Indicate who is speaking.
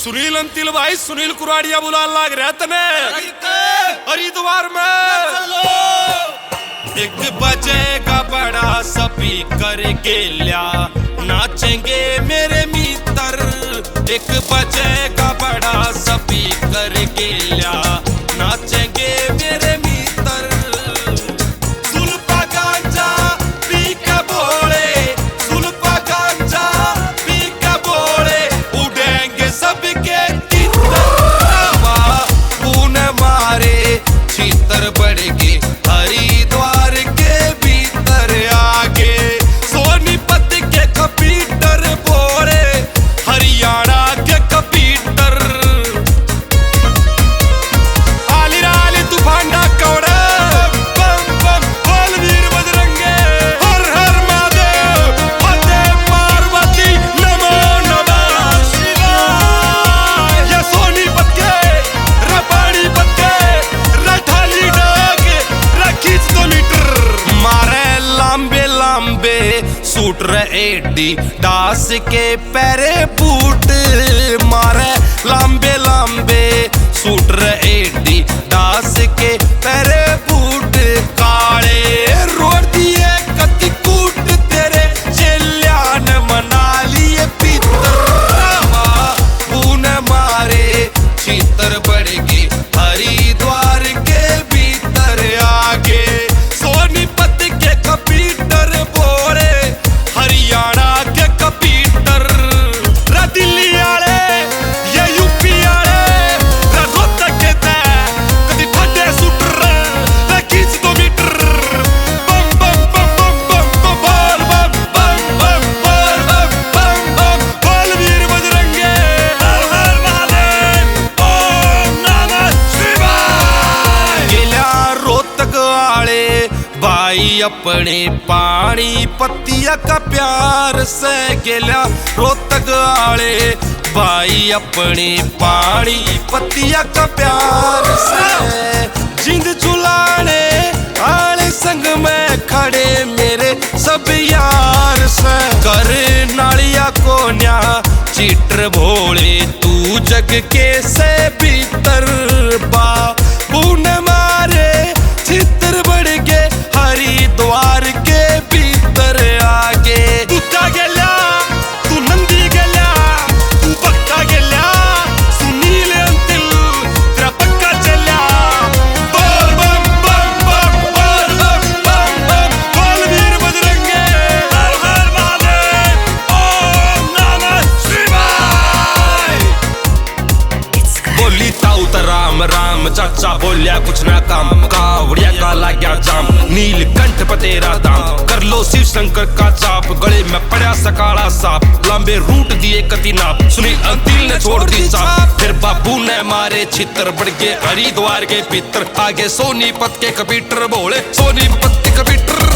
Speaker 1: सुनील अंतिल भाई, सुनील कुराड़िया बुला लाग रहा तने हरिद्वार में। एक बजेगा बड़ा स्पीकर गेल्या, नाचेंगे मेरे मित्र। एक बजेगा बड़ा स्पीकर गेल्या, नाचेंगे मेरे मित्र। सुल्फा गांजा पी के बोले, सुल्फा गांजा पी के बोले, उड़ेंगे सबके चित्र। पुणे मारे चित्र बढ़ेगी हरिद्वार के भीतर आगे। सोनीपत के कंप्यूटर बोले, हरियाणा के कंप्यूटर। आली राली तूफान डाकोड़े, बम बम बोल वीर बजरंगे। हर हर महादेव, वंदे पार्वती, नमो नमः शिवाय। ये सोनीपत के रपाणीपत के रठाली डाग रखीच 2 मीटर। मारे लंबे लंबे सूट एडी दास के पैरे बूट। मारे लंबे लंबे सूट एडी दास के पैरे बूट। काले रोड दिए कति कूट, तेरे चेल्यान मना लिए पितर। पुणे मारे चित्र बढ़ेगी हरिद्वार के भीतर आगे। सोनीपत के कंप्यूटर बोले, हरियाणा के कंप्यूटर। दिल्ली आले, ये यूपी आले, रोहतक के कदी ठंडे सूटर, खींच 2 मीटर। बम बम बम बम बम बम बम बम बम बम बम बम बम बोल वीर बजरंगे। हर हर महादेव, ओम नमः शिवाय। गेल्या रोहतक आले भाई अपने पानी पतिया का प्यार से। गेल्या रोहतक आले भाई अपने पानी पतिया का प्यार से। जिंद चुलाने आले संग में खड़े मेरे सब यार से। कर नालिया को न्या चित्र भोले, तू जग के से भीतर बा। पुणे मारे चित्र बढ़ गए हरिद्वार के भीतर आगे। तू क्या गेल्या, तू नंदी गेल्या, तू बक्का गेल्या, सुनील अंतिल तेरा पक्का चल्या। बोल बम बम बम, बोल बम बम बम, बोल वीर बजरंगे। हर हर महादेव, ओम नमः शिवाय। बोली ताऊ त राम राम, चाचा बोलिया कुछ ना काम। कावड़िया का लाग्या जाम, नीलकंठ पे तेरा दाम। कर लो शिव शंकर का चाप, गले में पड़ा सकाला सांप। लंबे रूट दिए कति नाप, सुनील अंतिल ने छोड़ दी चाप। फिर बाबू ने मारे चित्र बढ़ के हरिद्वार के भीतर आगे। सोनीपत के कंप्यूटर बोले, सोनीपत के कंप्यूटर।